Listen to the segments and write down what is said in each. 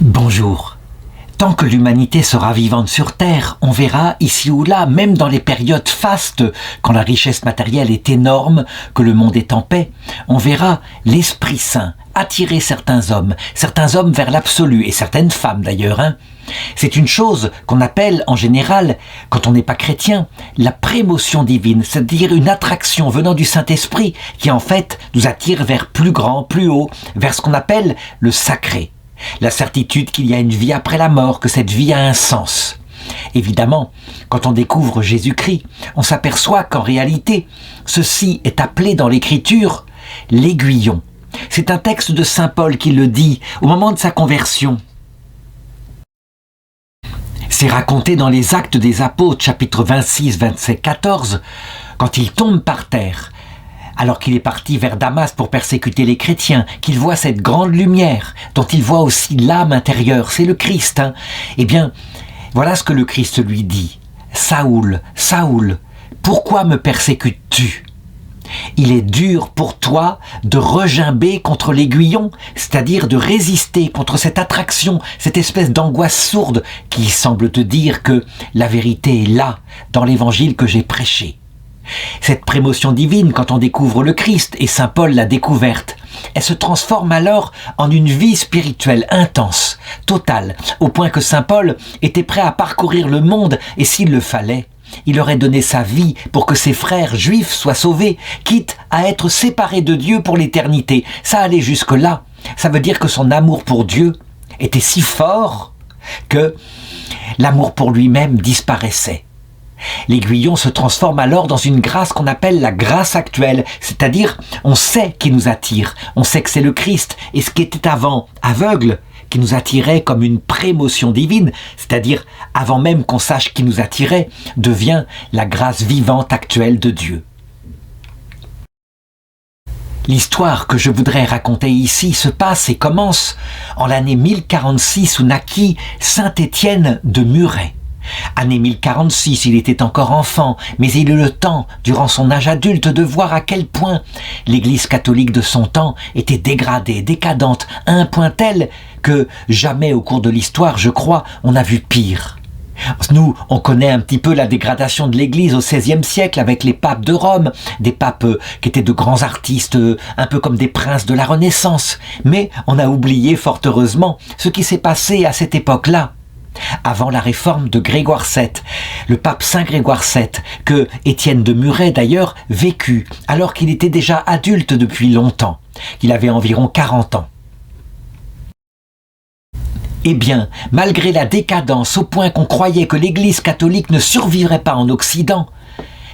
Bonjour. Tant que l'humanité sera vivante sur Terre, on verra ici ou là, même dans les périodes fastes, quand la richesse matérielle est énorme, que le monde est en paix, on verra l'Esprit Saint attirer certains hommes vers l'absolu, et certaines femmes d'ailleurs. C'est une chose qu'on appelle en général, quand on n'est pas chrétien, la prémotion divine, c'est-à-dire une attraction venant du Saint-Esprit qui en fait nous attire vers plus grand, plus haut, vers ce qu'on appelle le sacré. La certitude qu'il y a une vie après la mort, que cette vie a un sens. Évidemment, quand on découvre Jésus-Christ, on s'aperçoit qu'en réalité, ceci est appelé dans l'Écriture l'aiguillon. C'est un texte de saint Paul qui le dit au moment de sa conversion. C'est raconté dans les Actes des Apôtres, chapitre 26, verset 14, quand il tombe par terre, alors qu'il est parti vers Damas pour persécuter les chrétiens, qu'il voit cette grande lumière, dont il voit aussi l'âme intérieure, c'est le Christ. Eh bien, voilà ce que le Christ lui dit. « Saoul, Saoul, pourquoi me persécutes-tu ? Il est dur pour toi de regimber contre l'aiguillon, c'est-à-dire de résister contre cette attraction, cette espèce d'angoisse sourde qui semble te dire que la vérité est là, dans l'évangile que j'ai prêché. » Cette prémotion divine, quand on découvre le Christ, et saint Paul l'a découverte, elle se transforme alors en une vie spirituelle intense, totale, au point que saint Paul était prêt à parcourir le monde, et s'il le fallait, il aurait donné sa vie pour que ses frères juifs soient sauvés, quitte à être séparés de Dieu pour l'éternité. Ça allait jusque-là. Ça veut dire que son amour pour Dieu était si fort que l'amour pour lui-même disparaissait. L'aiguillon se transforme alors dans une grâce qu'on appelle la grâce actuelle, c'est-à-dire on sait qui nous attire, on sait que c'est le Christ, et ce qui était avant aveugle, qui nous attirait comme une prémotion divine, c'est-à-dire avant même qu'on sache qui nous attirait, devient la grâce vivante actuelle de Dieu. L'histoire que je voudrais raconter ici se passe et commence en l'année 1046 où naquit saint Étienne de Muret. Année 1046, il était encore enfant, mais il eut le temps, durant son âge adulte, de voir à quel point l'Église catholique de son temps était dégradée, décadente, à un point tel que jamais au cours de l'histoire, je crois, on n'a vu pire. Nous, on connaît un petit peu la dégradation de l'Église au XVIe siècle avec les papes de Rome, des papes qui étaient de grands artistes, un peu comme des princes de la Renaissance. Mais on a oublié, fort heureusement, ce qui s'est passé à cette époque-là. Avant la réforme de Grégoire VII, le pape Saint Grégoire VII, que Étienne de Muret d'ailleurs vécut, alors qu'il était déjà adulte depuis longtemps, qu'il avait environ 40 ans. Eh bien, malgré la décadence au point qu'on croyait que l'Église catholique ne survivrait pas en Occident,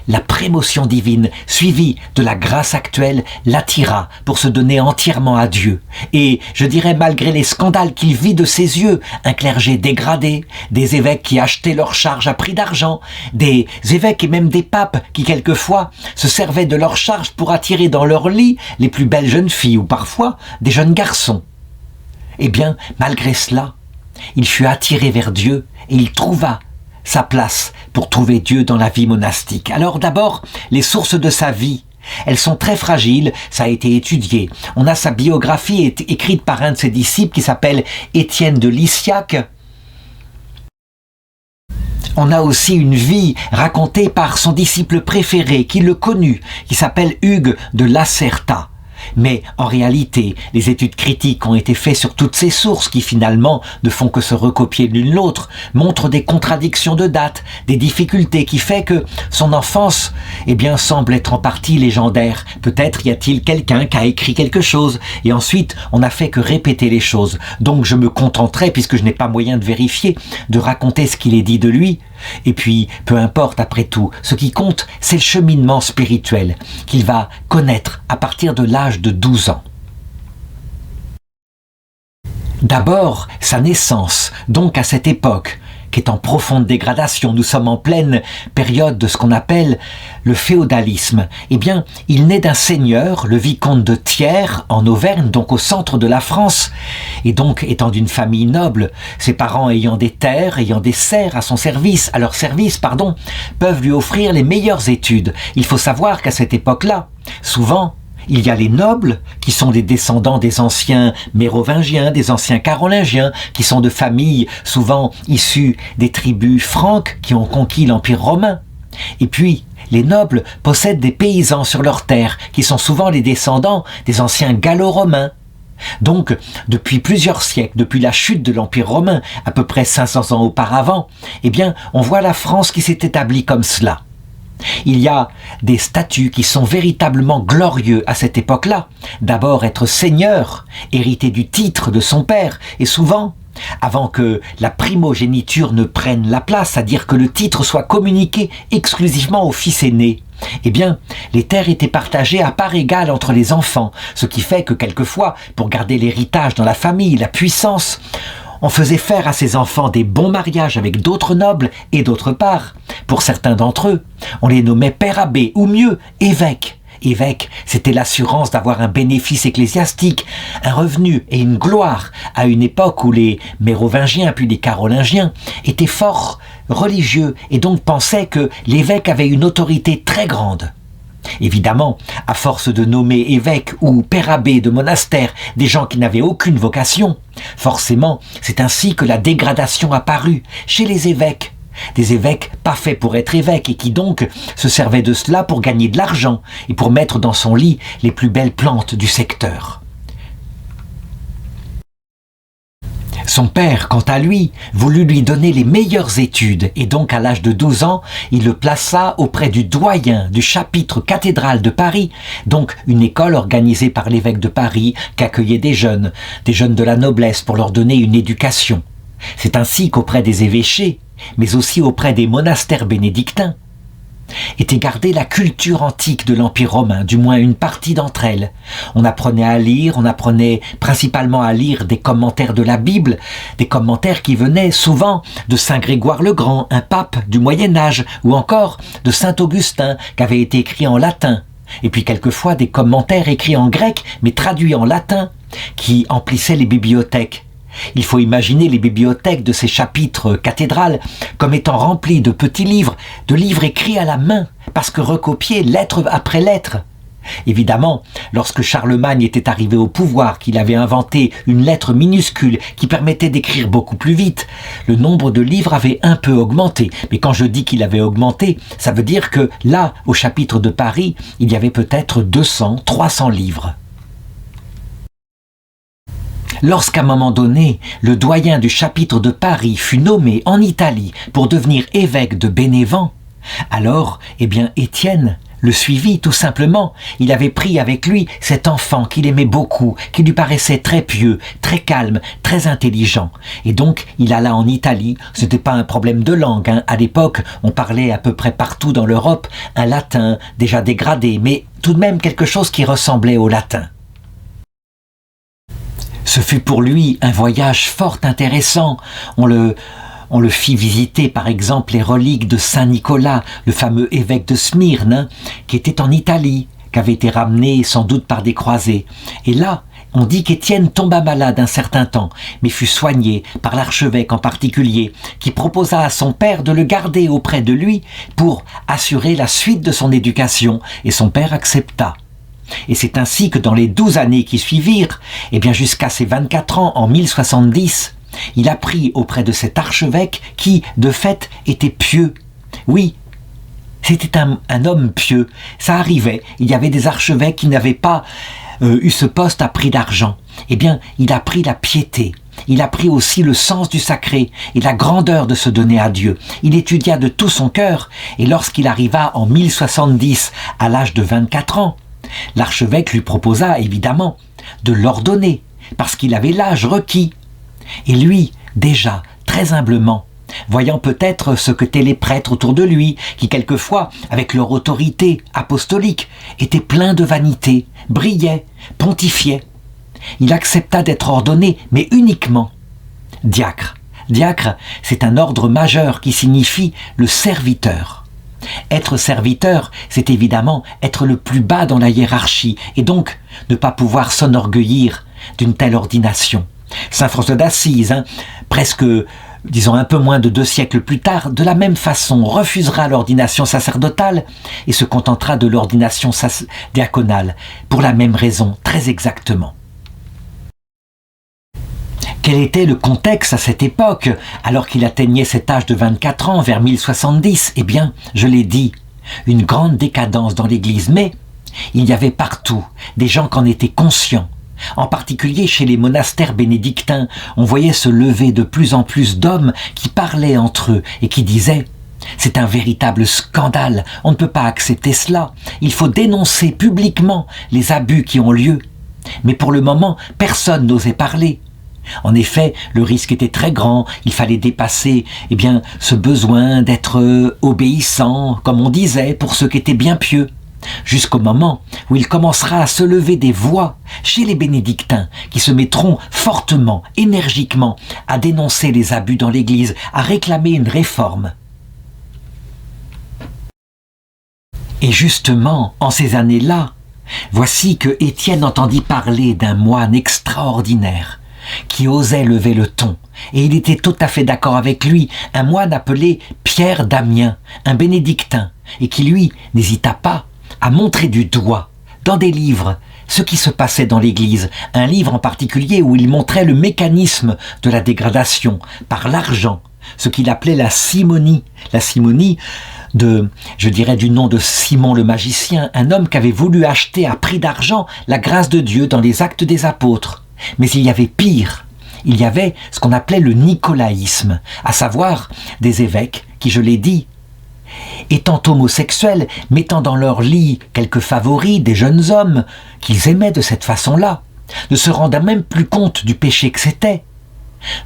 la prémotion divine, suivie de la grâce actuelle, l'attira pour se donner entièrement à Dieu. Et, je dirais, malgré les scandales qu'il vit de ses yeux, un clergé dégradé, des évêques qui achetaient leurs charges à prix d'argent, des évêques et même des papes qui, quelquefois, se servaient de leurs charges pour attirer dans leur lit les plus belles jeunes filles ou parfois des jeunes garçons. Eh bien, malgré cela, il fut attiré vers Dieu et il trouva sa place pour trouver Dieu dans la vie monastique. Alors d'abord, les sources de sa vie, elles sont très fragiles, ça a été étudié. On a sa biographie écrite par un de ses disciples qui s'appelle Étienne de Lysiaque. On a aussi une vie racontée par son disciple préféré, qui le connut, qui s'appelle Hugues de Lacerta. Mais en réalité, les études critiques ont été faites sur toutes ces sources qui finalement ne font que se recopier l'une l'autre, montrent des contradictions de date, des difficultés qui fait que son enfance, semble être en partie légendaire. Peut-être y a-t-il quelqu'un qui a écrit quelque chose et ensuite on n'a fait que répéter les choses. Donc je me contenterai, puisque je n'ai pas moyen de vérifier, de raconter ce qu'il est dit de lui. Et puis, peu importe après tout, ce qui compte, c'est le cheminement spirituel qu'il va connaître à partir de l'âge de 12 ans. D'abord, sa naissance, donc à cette époque, qui est en profonde dégradation. Nous sommes en pleine période de ce qu'on appelle le féodalisme. Il naît d'un seigneur, le vicomte de Thiers, en Auvergne, donc au centre de la France, et donc étant d'une famille noble, ses parents ayant des terres, ayant des serfs à leur service, peuvent lui offrir les meilleures études. Il faut savoir qu'à cette époque-là, souvent, Il y a les nobles, qui sont des descendants des anciens mérovingiens, des anciens carolingiens, qui sont de familles souvent issues des tribus franques qui ont conquis l'Empire romain. Et puis, les nobles possèdent des paysans sur leurs terres, qui sont souvent les descendants des anciens gallo-romains. Donc, depuis plusieurs siècles, depuis la chute de l'Empire romain, à peu près 500 ans auparavant, eh bien, on voit la France qui s'est établie comme cela. Il y a des statuts qui sont véritablement glorieux à cette époque-là. D'abord être seigneur, hériter du titre de son père, et souvent, avant que la primogéniture ne prenne la place, c'est-à-dire que le titre soit communiqué exclusivement au fils aîné, eh bien, les terres étaient partagées à part égale entre les enfants, ce qui fait que quelquefois, pour garder l'héritage dans la famille, la puissance, on faisait faire à ses enfants des bons mariages avec d'autres nobles et d'autre part, pour certains d'entre eux, on les nommait père abbé ou mieux, évêque. Évêque, c'était l'assurance d'avoir un bénéfice ecclésiastique, un revenu et une gloire à une époque où les mérovingiens puis les carolingiens étaient fort religieux et donc pensaient que l'évêque avait une autorité très grande. Évidemment, à force de nommer évêque ou père abbé de monastère des gens qui n'avaient aucune vocation, forcément, c'est ainsi que la dégradation apparut chez les évêques. Des évêques pas faits pour être évêques et qui donc se servaient de cela pour gagner de l'argent et pour mettre dans son lit les plus belles plantes du secteur. Son père, quant à lui, voulut lui donner les meilleures études et donc à l'âge de 12 ans, il le plaça auprès du doyen du chapitre cathédral de Paris, donc une école organisée par l'évêque de Paris qui accueillait des jeunes de la noblesse pour leur donner une éducation. C'est ainsi qu'auprès des évêchés, mais aussi auprès des monastères bénédictins, était gardée la culture antique de l'Empire romain, du moins une partie d'entre elles. On apprenait à lire, on apprenait principalement à lire des commentaires de la Bible, des commentaires qui venaient souvent de Saint Grégoire le Grand, un pape du Moyen-Âge, ou encore de Saint Augustin, qui avait été écrit en latin. Et puis quelquefois des commentaires écrits en grec, mais traduits en latin, qui emplissaient les bibliothèques. Il faut imaginer les bibliothèques de ces chapitres cathédrales comme étant remplies de petits livres, de livres écrits à la main, parce que recopiés lettre après lettre. Évidemment, lorsque Charlemagne était arrivé au pouvoir, qu'il avait inventé une lettre minuscule qui permettait d'écrire beaucoup plus vite, le nombre de livres avait un peu augmenté. Mais quand je dis qu'il avait augmenté, ça veut dire que là, au chapitre de Paris, il y avait peut-être 200, 300 livres. Lorsqu'à un moment donné, le doyen du chapitre de Paris fut nommé en Italie pour devenir évêque de Bénévent, alors, Étienne le suivit tout simplement. Il avait pris avec lui cet enfant qu'il aimait beaucoup, qui lui paraissait très pieux, très calme, très intelligent. Et donc, il alla en Italie. Ce n'était pas un problème de langue. À l'époque, on parlait à peu près partout dans l'Europe un latin déjà dégradé, mais tout de même quelque chose qui ressemblait au latin. Ce fut pour lui un voyage fort intéressant. On le fit visiter par exemple les reliques de Saint Nicolas, le fameux évêque de Smyrne, qui était en Italie, qui avait été ramené sans doute par des croisés. Et là, on dit qu'Étienne tomba malade un certain temps, mais fut soigné par l'archevêque en particulier, qui proposa à son père de le garder auprès de lui pour assurer la suite de son éducation, et son père accepta. Et c'est ainsi que dans les 12 années qui suivirent, jusqu'à ses 24 ans en 1070, il apprit auprès de cet archevêque qui, de fait, était pieux. Oui, c'était un homme pieux. Ça arrivait, il y avait des archevêques qui n'avaient pas eu ce poste à prix d'argent. Il apprit la piété. Il apprit aussi le sens du sacré et la grandeur de se donner à Dieu. Il étudia de tout son cœur et lorsqu'il arriva en 1070 à l'âge de 24 ans, l'archevêque lui proposa évidemment de l'ordonner parce qu'il avait l'âge requis. Et lui, déjà, très humblement, voyant peut-être ce qu'étaient les prêtres autour de lui, qui quelquefois, avec leur autorité apostolique, étaient pleins de vanité, brillaient, pontifiaient, il accepta d'être ordonné, mais uniquement diacre. Diacre, c'est un ordre majeur qui signifie le serviteur. Être serviteur, c'est évidemment être le plus bas dans la hiérarchie et donc ne pas pouvoir s'enorgueillir d'une telle ordination. Saint François d'Assise, presque disons un peu moins de 2 siècles plus tard, de la même façon refusera l'ordination sacerdotale et se contentera de l'ordination diaconale, pour la même raison, très exactement. Quel était le contexte à cette époque, alors qu'il atteignait cet âge de 24 ans, vers 1070 ? Eh bien, je l'ai dit, une grande décadence dans l'Église, mais il y avait partout des gens qui en étaient conscients. En particulier chez les monastères bénédictins, on voyait se lever de plus en plus d'hommes qui parlaient entre eux et qui disaient « C'est un véritable scandale, on ne peut pas accepter cela, il faut dénoncer publiquement les abus qui ont lieu. » Mais pour le moment, personne n'osait parler. En effet, le risque était très grand, il fallait dépasser ce besoin d'être obéissant, comme on disait, pour ceux qui étaient bien pieux. Jusqu'au moment où il commencera à se lever des voix chez les bénédictins qui se mettront fortement, énergiquement à dénoncer les abus dans l'Église, à réclamer une réforme. Et justement, en ces années-là, voici que Étienne entendit parler d'un moine extraordinaire qui osait lever le ton, et il était tout à fait d'accord avec lui, un moine appelé Pierre d'Amiens, un bénédictin, et qui lui n'hésita pas à montrer du doigt, dans des livres, ce qui se passait dans l'Église, un livre en particulier où il montrait le mécanisme de la dégradation par l'argent, ce qu'il appelait la simonie du nom de Simon le magicien, un homme qui avait voulu acheter à prix d'argent la grâce de Dieu dans les Actes des Apôtres. Mais il y avait pire, il y avait ce qu'on appelait le nicolaïsme, à savoir des évêques qui, je l'ai dit, étant homosexuels, mettant dans leur lit quelques favoris, des jeunes hommes qu'ils aimaient de cette façon-là, ne se rendant même plus compte du péché que c'était.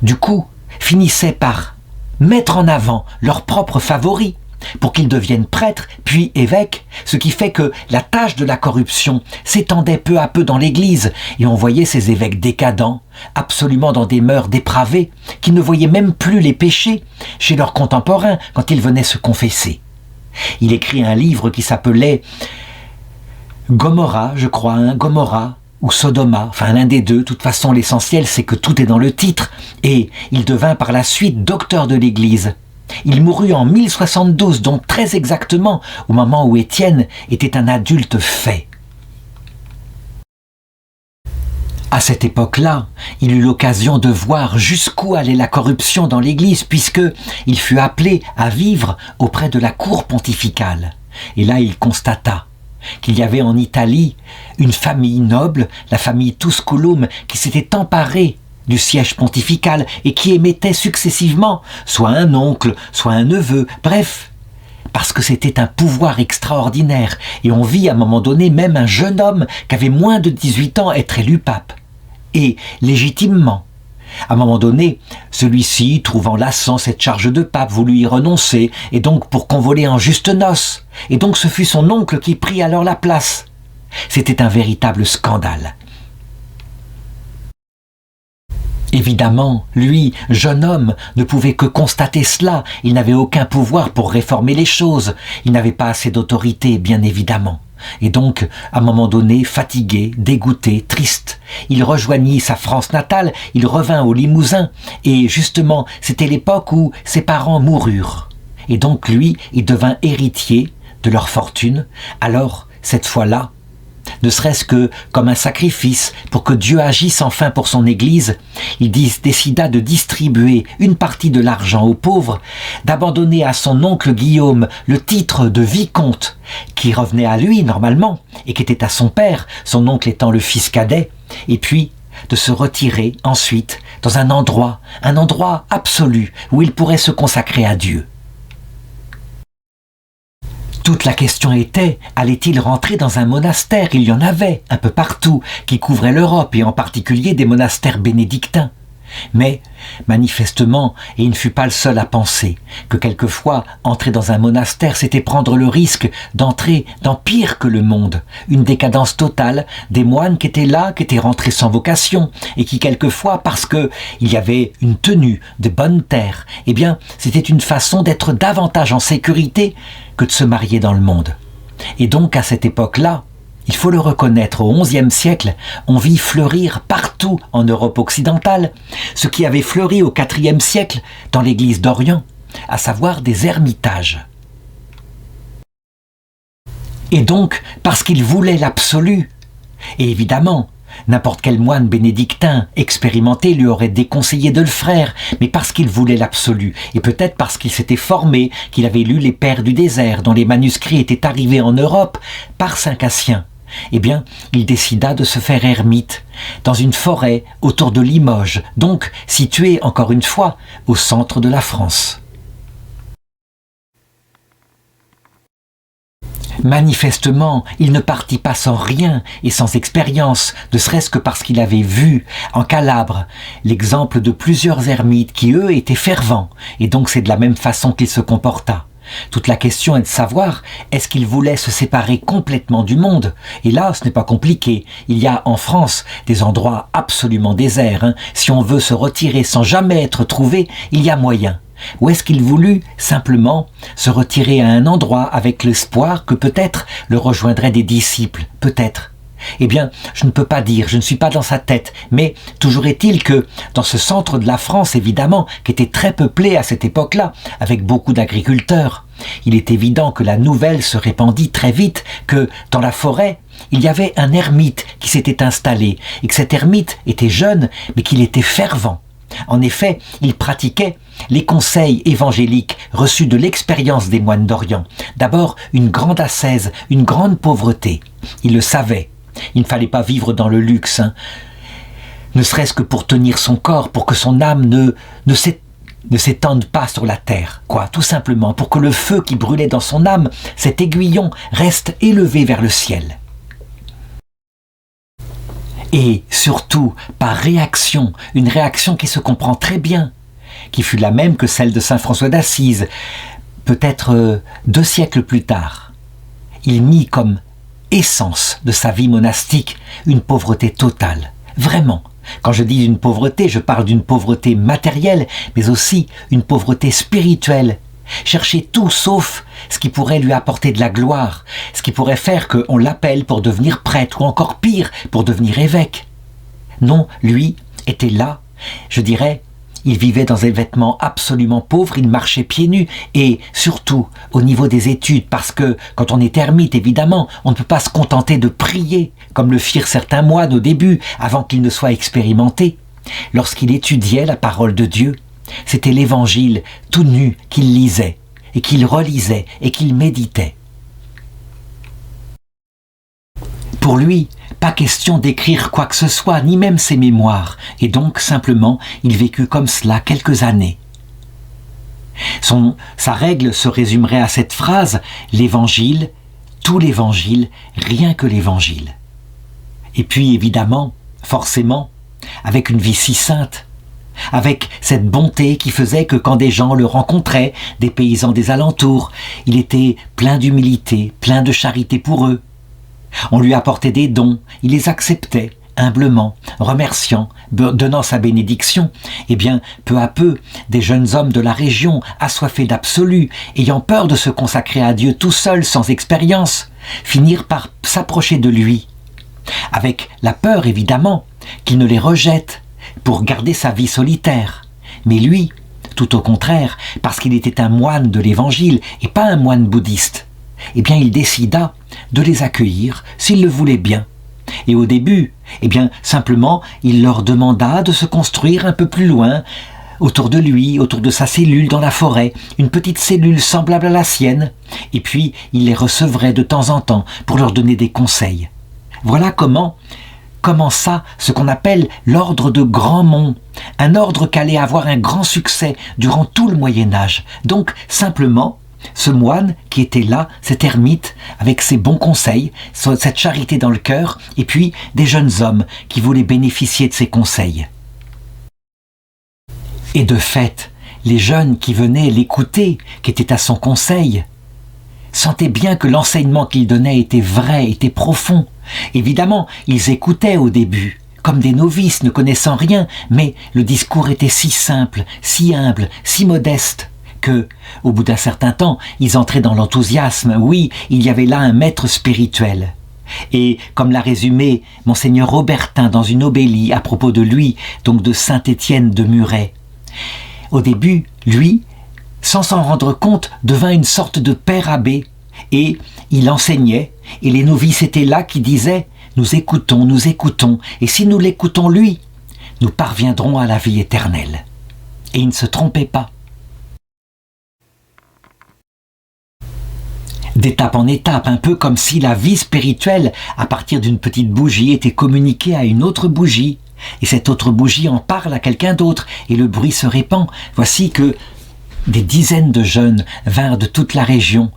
Du coup, finissaient par mettre en avant leurs propres favoris pour qu'ils deviennent prêtres, puis évêques, ce qui fait que la tâche de la corruption s'étendait peu à peu dans l'Église, et on voyait ces évêques décadents, absolument dans des mœurs dépravées, qui ne voyaient même plus les péchés chez leurs contemporains quand ils venaient se confesser. Il écrit un livre qui s'appelait Gomorrha, je crois, Gomorrha, ou Sodoma, enfin l'un des deux. De toute façon, l'essentiel, c'est que tout est dans le titre, et il devint par la suite docteur de l'Église. Il mourut en 1072, donc très exactement au moment où Étienne était un adulte fait. À cette époque-là, il eut l'occasion de voir jusqu'où allait la corruption dans l'Église, puisqu'il fut appelé à vivre auprès de la cour pontificale. Et là, il constata qu'il y avait en Italie une famille noble, la famille Tusculum, qui s'était emparée du siège pontifical et qui émettait successivement soit un oncle, soit un neveu, bref, parce que c'était un pouvoir extraordinaire. Et on vit à un moment donné même un jeune homme qui avait moins de 18 ans être élu pape. Et légitimement. À un moment donné, celui-ci, trouvant lassant cette charge de pape, voulut y renoncer, et donc pour convoler en juste noces. Et donc ce fut son oncle qui prit alors la place. C'était un véritable scandale. Évidemment, lui, jeune homme, ne pouvait que constater cela. Il n'avait aucun pouvoir pour réformer les choses. Il n'avait pas assez d'autorité, bien évidemment. Et donc, à un moment donné, fatigué, dégoûté, triste, il rejoignit sa France natale, il revint au Limousin, et justement, c'était l'époque où ses parents moururent. Et donc, lui, il devint héritier de leur fortune. Alors, cette fois-là, ne serait-ce que comme un sacrifice pour que Dieu agisse enfin pour son Église, il décida de distribuer une partie de l'argent aux pauvres, d'abandonner à son oncle Guillaume le titre de vicomte qui revenait à lui normalement et qui était à son père, son oncle étant le fils cadet, et puis de se retirer ensuite dans un endroit absolu où il pourrait se consacrer à Dieu. Toute la question était, allait-il rentrer dans un monastère? Il y en avait, un peu partout, qui couvraient l'Europe, et en particulier des monastères bénédictins. Mais, manifestement, et il ne fut pas le seul à penser, que quelquefois, entrer dans un monastère, c'était prendre le risque d'entrer dans pire que le monde, une décadence totale, des moines qui étaient là, qui étaient rentrés sans vocation, et qui quelquefois, parce que il y avait une tenue de bonne terre, eh bien, c'était une façon d'être davantage en sécurité que de se marier dans le monde. Et donc, à cette époque-là, Il faut le reconnaître, au XIe siècle, on vit fleurir partout en Europe occidentale ce qui avait fleuri au IVe siècle dans l'Église d'Orient, à savoir des ermitages. Et donc, parce qu'il voulait l'absolu, et évidemment, n'importe quel moine bénédictin expérimenté lui aurait déconseillé de le faire, mais parce qu'il voulait l'absolu, et peut-être parce qu'il s'était formé, qu'il avait lu les Pères du désert, dont les manuscrits étaient arrivés en Europe par Saint Cassien, eh bien, il décida de se faire ermite dans une forêt autour de Limoges, donc située, encore une fois, au centre de la France. Manifestement, il ne partit pas sans rien et sans expérience, ne serait-ce que parce qu'il avait vu, en Calabre, l'exemple de plusieurs ermites qui, eux, étaient fervents, et donc c'est de la même façon qu'il se comporta. Toute la question est de savoir, est-ce qu'il voulait se séparer complètement du monde? Et là, ce n'est pas compliqué. Il y a en France des endroits absolument déserts. Si on veut se retirer sans jamais être trouvé, il y a moyen. Ou est-ce qu'il voulut simplement se retirer à un endroit avec l'espoir que peut-être le rejoindraient des disciples? Peut-être. Eh bien, je ne peux pas dire, je ne suis pas dans sa tête, mais toujours est-il que dans ce centre de la France, évidemment, qui était très peuplé à cette époque-là, avec beaucoup d'agriculteurs, il est évident que la nouvelle se répandit très vite que dans la forêt, il y avait un ermite qui s'était installé, et que cet ermite était jeune, mais qu'il était fervent. En effet, il pratiquait les conseils évangéliques reçus de l'expérience des moines d'Orient. D'abord, une grande ascèse, une grande pauvreté. Il le savait. Il ne fallait pas vivre dans le luxe, ne serait-ce que pour tenir son corps, pour que son âme ne s'étende pas sur la terre, tout simplement, pour que le feu qui brûlait dans son âme, cet aiguillon, reste élevé vers le ciel. Et surtout, par réaction, une réaction qui se comprend très bien, qui fut la même que celle de saint François d'Assise, peut-être 2 siècles plus tard. Il mit comme essence de sa vie monastique une pauvreté totale, vraiment. Quand je dis une pauvreté, je parle d'une pauvreté matérielle, mais aussi une pauvreté spirituelle. Chercher tout sauf ce qui pourrait lui apporter de la gloire, ce qui pourrait faire qu'on l'appelle pour devenir prêtre, ou encore pire, pour devenir évêque. Non, lui était là, je dirais, il vivait dans des vêtements absolument pauvres, il marchait pieds nus, et surtout au niveau des études, parce que quand on est ermite, évidemment, on ne peut pas se contenter de prier, comme le firent certains moines au début, avant qu'ils ne soient expérimentés. Lorsqu'il étudiait la parole de Dieu, c'était l'Évangile tout nu qu'il lisait, et qu'il relisait, et qu'il méditait. Pour lui, pas question d'écrire quoi que ce soit, ni même ses mémoires, et donc simplement, il vécut comme cela quelques années. Sa règle se résumerait à cette phrase, l'Évangile, tout l'Évangile, rien que l'Évangile. Et puis évidemment, forcément, avec une vie si sainte, avec cette bonté qui faisait que quand des gens le rencontraient, des paysans des alentours, il était plein d'humilité, plein de charité pour eux. On lui apportait des dons, il les acceptait humblement, remerciant, donnant sa bénédiction. Eh bien, peu à peu, des jeunes hommes de la région, assoiffés d'absolu, ayant peur de se consacrer à Dieu tout seuls, sans expérience, finirent par s'approcher de lui, avec la peur évidemment qu'il ne les rejette pour garder sa vie solitaire. Mais lui, tout au contraire, parce qu'il était un moine de l'Évangile et pas un moine bouddhiste, eh bien il décida de les accueillir s'ils le voulaient bien. Et au début, eh bien simplement, il leur demanda de se construire un peu plus loin, autour de lui, autour de sa cellule dans la forêt, une petite cellule semblable à la sienne, et puis il les recevrait de temps en temps pour leur donner des conseils. Voilà comment commença ce qu'on appelle l'ordre de Grandmont, un ordre qu'allait avoir un grand succès durant tout le Moyen-Âge. Donc simplement, ce moine qui était là, cet ermite, avec ses bons conseils, cette charité dans le cœur, et puis des jeunes hommes qui voulaient bénéficier de ses conseils. Et de fait, les jeunes qui venaient l'écouter, qui étaient à son conseil, sentaient bien que l'enseignement qu'il donnait était vrai, était profond. Évidemment, ils écoutaient au début, comme des novices ne connaissant rien, mais le discours était si simple, si humble, si modeste, que, au bout d'un certain temps, ils entraient dans l'enthousiasme. Oui, il y avait là un maître spirituel. Et comme l'a résumé Monseigneur Robertin dans une obélie à propos de lui, donc de saint Étienne de Muret, au début, lui, sans s'en rendre compte, devint une sorte de père abbé, et il enseignait, et les novices étaient là qui disaient « Nous écoutons, et si nous l'écoutons lui, nous parviendrons à la vie éternelle. » Et il ne se trompait pas. D'étape en étape, un peu comme si la vie spirituelle, à partir d'une petite bougie, était communiquée à une autre bougie. Et cette autre bougie en parle à quelqu'un d'autre, et le bruit se répand. Voici que des dizaines de jeunes vinrent de toute la région,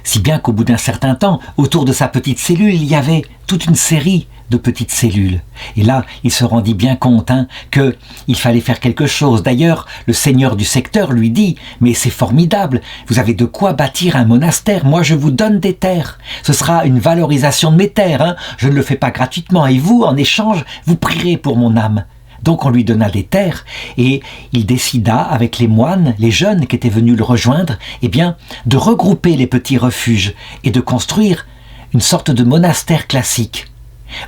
si bien qu'au bout d'un certain temps, autour de sa petite cellule, il y avait toute une série de petites cellules. Et là, il se rendit bien compte qu'il fallait faire quelque chose. D'ailleurs, le seigneur du secteur lui dit « Mais c'est formidable, vous avez de quoi bâtir un monastère, moi je vous donne des terres. Ce sera une valorisation de mes terres, je ne le fais pas gratuitement, et vous, en échange, vous prierez pour mon âme. » Donc on lui donna des terres, et il décida, avec les moines, les jeunes qui étaient venus le rejoindre, de regrouper les petits refuges et de construire une sorte de monastère classique.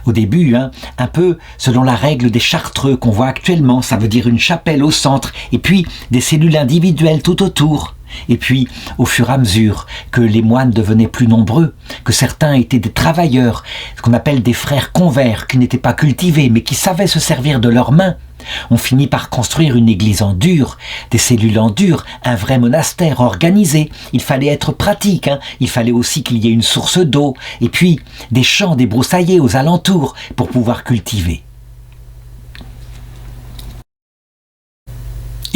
Au début, un peu selon la règle des chartreux qu'on voit actuellement, ça veut dire une chapelle au centre, et puis des cellules individuelles tout autour. Et puis, au fur et à mesure que les moines devenaient plus nombreux, que certains étaient des travailleurs, ce qu'on appelle des frères convers, qui n'étaient pas cultivés, mais qui savaient se servir de leurs mains, on finit par construire une église en dur, des cellules en dur, un vrai monastère organisé. Il fallait être pratique, il fallait aussi qu'il y ait une source d'eau, et puis des champs débroussaillés aux alentours pour pouvoir cultiver.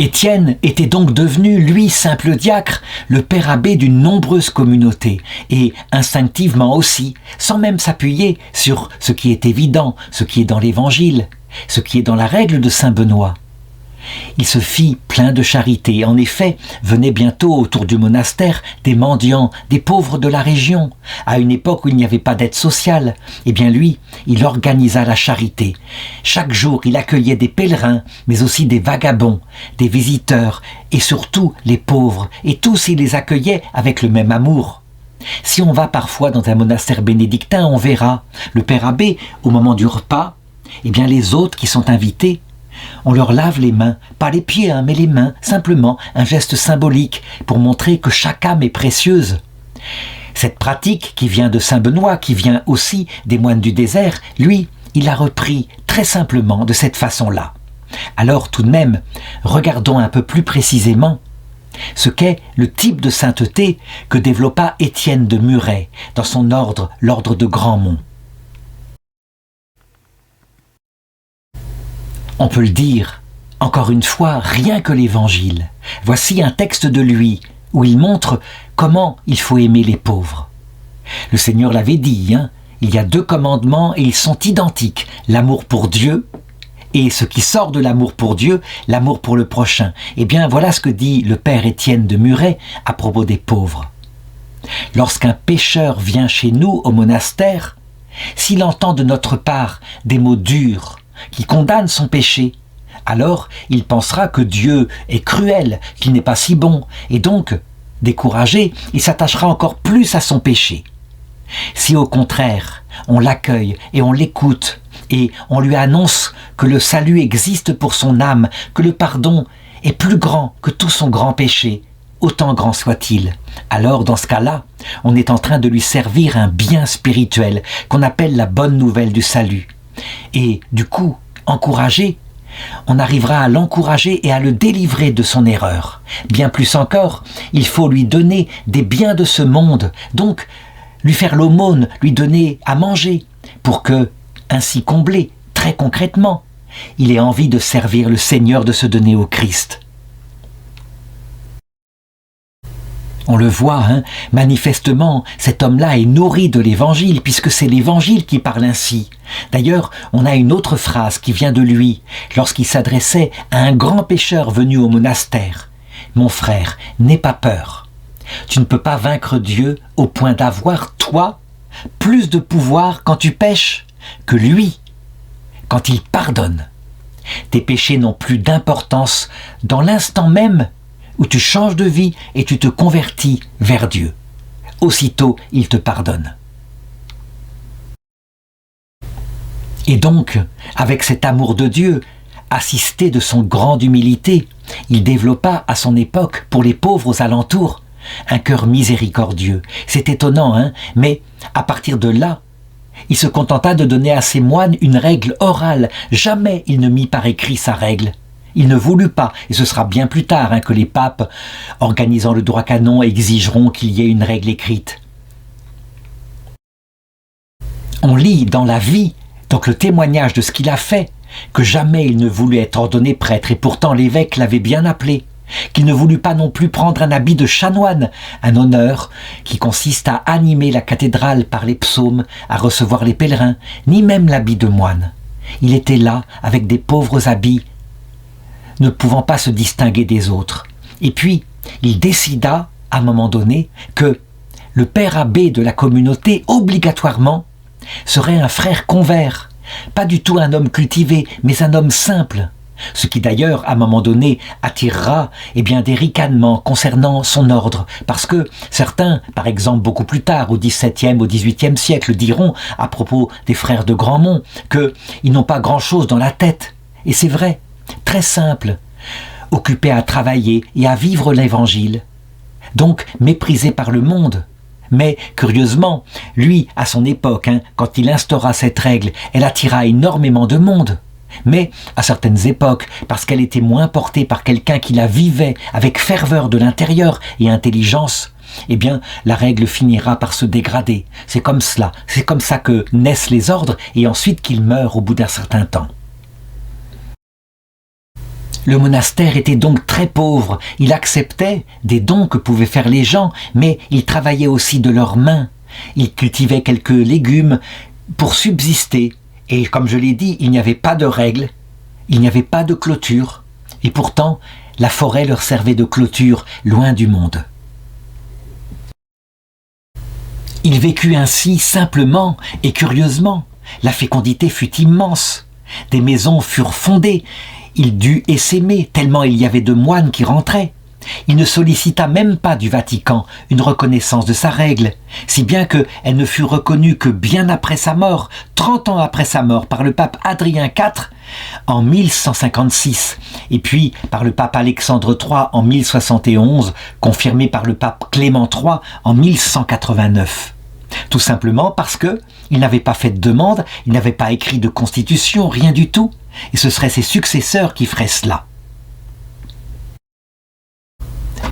Étienne était donc devenu, lui, simple diacre, le père abbé d'une nombreuse communauté, et instinctivement aussi, sans même s'appuyer sur ce qui est évident, ce qui est dans l'Évangile, ce qui est dans la règle de saint Benoît. Il se fit plein de charité. En effet, venaient bientôt autour du monastère des mendiants, des pauvres de la région. À une époque où il n'y avait pas d'aide sociale, lui, il organisa la charité. Chaque jour, il accueillait des pèlerins, mais aussi des vagabonds, des visiteurs, et surtout les pauvres. Et tous, il les accueillait avec le même amour. Si on va parfois dans un monastère bénédictin, on verra le père abbé, au moment du repas, les autres qui sont invités, on leur lave les mains, pas les pieds, mais les mains, simplement un geste symbolique pour montrer que chaque âme est précieuse. Cette pratique qui vient de saint Benoît, qui vient aussi des moines du désert, lui, il l'a repris très simplement de cette façon-là. Alors tout de même, regardons un peu plus précisément ce qu'est le type de sainteté que développa Étienne de Muret dans son ordre, l'ordre de Grandmont. On peut le dire, encore une fois, rien que l'Évangile. Voici un texte de lui, où il montre comment il faut aimer les pauvres. Le Seigneur l'avait dit, il y a 2 commandements et ils sont identiques, l'amour pour Dieu et ce qui sort de l'amour pour Dieu, l'amour pour le prochain. Voilà ce que dit le père Étienne de Muret à propos des pauvres. Lorsqu'un pécheur vient chez nous au monastère, s'il entend de notre part des mots durs, qui condamne son péché, alors il pensera que Dieu est cruel, qu'il n'est pas si bon, et donc, découragé, il s'attachera encore plus à son péché. Si au contraire, on l'accueille et on l'écoute, et on lui annonce que le salut existe pour son âme, que le pardon est plus grand que tout son grand péché, autant grand soit-il, alors dans ce cas-là, on est en train de lui servir un bien spirituel qu'on appelle la bonne nouvelle du salut. Et du coup, encouragé, on arrivera à l'encourager et à le délivrer de son erreur. Bien plus encore, il faut lui donner des biens de ce monde, donc lui faire l'aumône, lui donner à manger, pour que, ainsi comblé, très concrètement, il ait envie de servir le Seigneur, de se donner au Christ. On le voit, manifestement, cet homme-là est nourri de l'Évangile, puisque c'est l'Évangile qui parle ainsi. D'ailleurs, on a une autre phrase qui vient de lui, lorsqu'il s'adressait à un grand pécheur venu au monastère. « Mon frère, n'aie pas peur. Tu ne peux pas vaincre Dieu au point d'avoir, toi, plus de pouvoir quand tu pèches que lui, quand il pardonne. Tes péchés n'ont plus d'importance dans l'instant même où tu changes de vie et tu te convertis vers Dieu. Aussitôt, il te pardonne. » Et donc, avec cet amour de Dieu, assisté de son grande humilité, il développa à son époque, pour les pauvres aux alentours, un cœur miséricordieux. C'est étonnant, hein, mais à partir de là, il se contenta de donner à ses moines une règle orale. Jamais il ne mit par écrit sa règle. Il ne voulut pas, et ce sera bien plus tard que les papes, organisant le droit canon, exigeront qu'il y ait une règle écrite. On lit dans la vie, donc le témoignage de ce qu'il a fait, que jamais il ne voulut être ordonné prêtre, et pourtant l'évêque l'avait bien appelé, qu'il ne voulut pas non plus prendre un habit de chanoine, un honneur qui consiste à animer la cathédrale par les psaumes, à recevoir les pèlerins, ni même l'habit de moine. Il était là avec des pauvres habits, ne pouvant pas se distinguer des autres. Et puis, il décida, à un moment donné, que le père abbé de la communauté, obligatoirement, serait un frère convers, pas du tout un homme cultivé, mais un homme simple. Ce qui d'ailleurs, à un moment donné, attirera des ricanements concernant son ordre, parce que certains, par exemple beaucoup plus tard, au XVIIe, au XVIIIe siècle, diront, à propos des frères de Grandmont, qu'ils n'ont pas grand-chose dans la tête. Et c'est vrai, très simple, occupés à travailler et à vivre l'Évangile, donc méprisés par le monde. Mais, curieusement, lui, à son époque, quand il instaura cette règle, elle attira énormément de monde. Mais, à certaines époques, parce qu'elle était moins portée par quelqu'un qui la vivait avec ferveur de l'intérieur et intelligence, la règle finira par se dégrader. C'est comme cela, c'est comme ça que naissent les ordres et ensuite qu'ils meurent au bout d'un certain temps. Le monastère était donc très pauvre. Il acceptait des dons que pouvaient faire les gens, mais il travaillait aussi de leurs mains. Il cultivait quelques légumes pour subsister. Et comme je l'ai dit, il n'y avait pas de règles, il n'y avait pas de clôture. Et pourtant, la forêt leur servait de clôture loin du monde. Il vécut ainsi simplement et curieusement. La fécondité fut immense. Des maisons furent fondées. Il dut essaimer tellement il y avait de moines qui rentraient. Il ne sollicita même pas du Vatican une reconnaissance de sa règle, si bien qu'elle ne fut reconnue que bien après sa mort, 30 ans après sa mort, par le pape Adrien IV en 1156, et puis par le pape Alexandre III en 1071, confirmée par le pape Clément III en 1189. Tout simplement parce que il n'avait pas fait de demande, il n'avait pas écrit de constitution, rien du tout, et ce seraient ses successeurs qui feraient cela.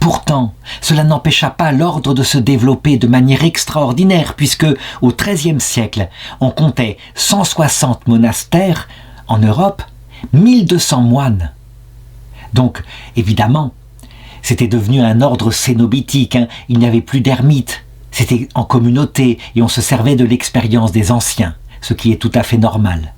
Pourtant, cela n'empêcha pas l'ordre de se développer de manière extraordinaire, puisque au XIIIe siècle, on comptait 160 monastères en Europe, 1200 moines. Donc, évidemment, c'était devenu un ordre cénobitique, il n'y avait plus d'ermites, c'était en communauté et on se servait de l'expérience des anciens, ce qui est tout à fait normal.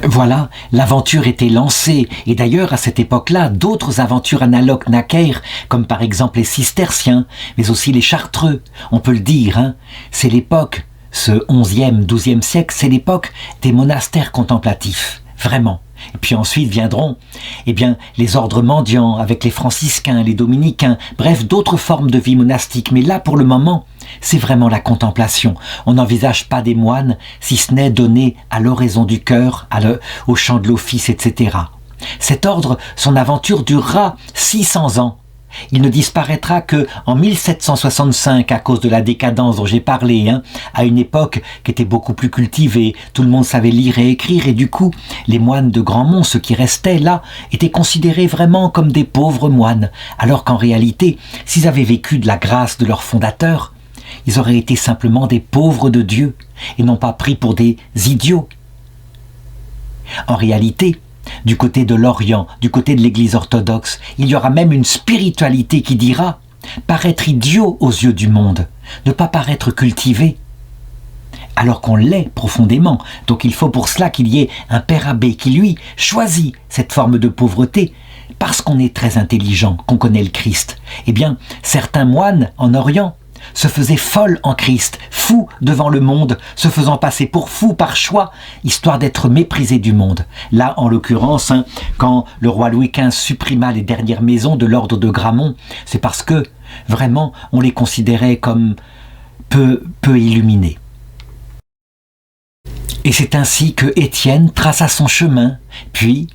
Voilà, l'aventure était lancée, et d'ailleurs à cette époque-là, d'autres aventures analogues naquèrent, comme par exemple les cisterciens, mais aussi les chartreux, on peut le dire, c'est l'époque, ce 11e, 12e siècle, c'est l'époque des monastères contemplatifs, vraiment. Et puis ensuite viendront les ordres mendiants avec les franciscains, les dominicains, bref, d'autres formes de vie monastique. Mais là, pour le moment, c'est vraiment la contemplation. On n'envisage pas des moines, si ce n'est donner à l'oraison du cœur, au chant de l'office, etc. Cet ordre, son aventure durera 600 ans. Il ne disparaîtra qu'en 1765 à cause de la décadence dont j'ai parlé, à une époque qui était beaucoup plus cultivée, tout le monde savait lire et écrire, et du coup, les moines de Grandmont, ceux qui restaient là, étaient considérés vraiment comme des pauvres moines, alors qu'en réalité, s'ils avaient vécu de la grâce de leur fondateur, ils auraient été simplement des pauvres de Dieu, et non pas pris pour des idiots. En réalité, du côté de l'Orient, du côté de l'Église orthodoxe, il y aura même une spiritualité qui dira paraître idiot aux yeux du monde, ne pas paraître cultivé, alors qu'on l'est profondément. Donc il faut pour cela qu'il y ait un père abbé qui, lui, choisit cette forme de pauvreté parce qu'on est très intelligent, qu'on connaît le Christ. Certains moines en Orient se faisaient folles en Christ, fous devant le monde, se faisant passer pour fous par choix, histoire d'être méprisés du monde. Là, en l'occurrence, quand le roi Louis XV supprima les dernières maisons de l'ordre de Gramont, c'est parce que, vraiment, on les considérait comme peu illuminés. Et c'est ainsi que Étienne traça son chemin, puis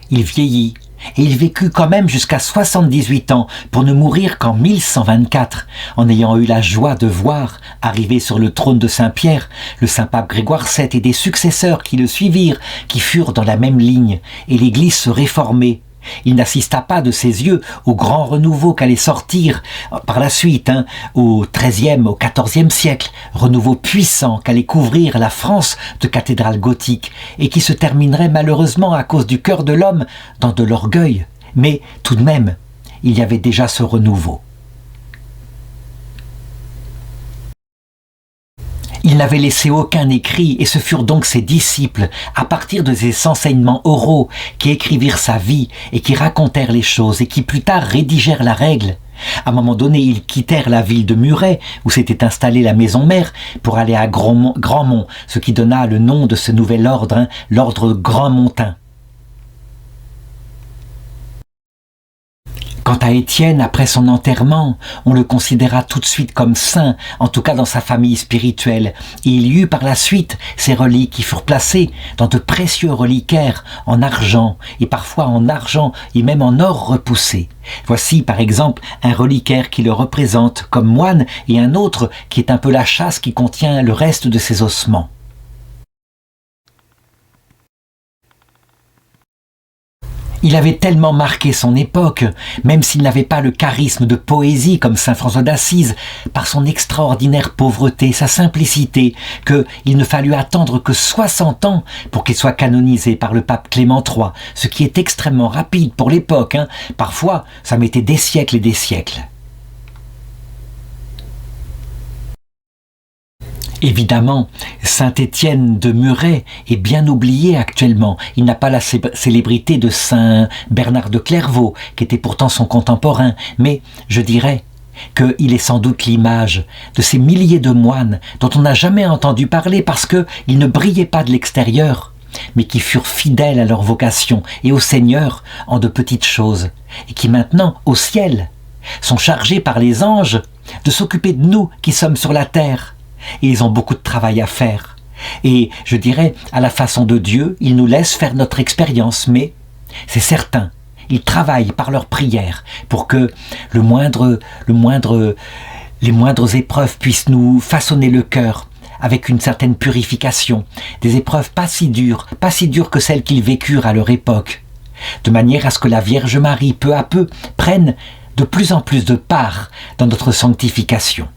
il vieillit, et il vécut quand même jusqu'à 78 ans pour ne mourir qu'en 1124, en ayant eu la joie de voir arriver sur le trône de Saint-Pierre le Saint-Pape Grégoire VII et des successeurs qui le suivirent, qui furent dans la même ligne, et l'Église se réformer. Il n'assista pas de ses yeux au grand renouveau qu'allait sortir par la suite, au XIIIe, au XIVe siècle, renouveau puissant qu'allait couvrir la France de cathédrales gothiques et qui se terminerait malheureusement à cause du cœur de l'homme dans de l'orgueil. Mais tout de même, il y avait déjà ce renouveau. Il n'avait laissé aucun écrit et ce furent donc ses disciples, à partir de ses enseignements oraux, qui écrivirent sa vie et qui racontèrent les choses et qui plus tard rédigèrent la règle. À un moment donné, ils quittèrent la ville de Muret, où s'était installée la maison mère, pour aller à Grandmont, ce qui donna le nom de ce nouvel ordre, l'ordre Grandmontain. Quant à Étienne, après son enterrement, on le considéra tout de suite comme saint, en tout cas dans sa famille spirituelle, et il y eut par la suite ces reliques qui furent placées dans de précieux reliquaires en argent, et parfois en argent et même en or repoussé. Voici par exemple un reliquaire qui le représente comme moine et un autre qui est un peu la châsse qui contient le reste de ses ossements. Il avait tellement marqué son époque, même s'il n'avait pas le charisme de poésie comme saint François d'Assise, par son extraordinaire pauvreté, sa simplicité, qu'il ne fallut attendre que 60 ans pour qu'il soit canonisé par le pape Clément III, ce qui est extrêmement rapide pour l'époque. Parfois, ça mettait des siècles et des siècles. Évidemment, saint Étienne de Muret est bien oublié actuellement. Il n'a pas la célébrité de saint Bernard de Clairvaux, qui était pourtant son contemporain, mais je dirais qu'il est sans doute l'image de ces milliers de moines dont on n'a jamais entendu parler parce qu'ils ne brillaient pas de l'extérieur, mais qui furent fidèles à leur vocation et au Seigneur en de petites choses, et qui maintenant, au ciel, sont chargés par les anges de s'occuper de nous qui sommes sur la terre. Et ils ont beaucoup de travail à faire. Et je dirais, à la façon de Dieu, ils nous laissent faire notre expérience, mais c'est certain, ils travaillent par leur prière pour que les moindres épreuves puissent nous façonner le cœur avec une certaine purification, des épreuves pas si dures que celles qu'ils vécurent à leur époque, de manière à ce que la Vierge Marie, peu à peu, prenne de plus en plus de part dans notre sanctification.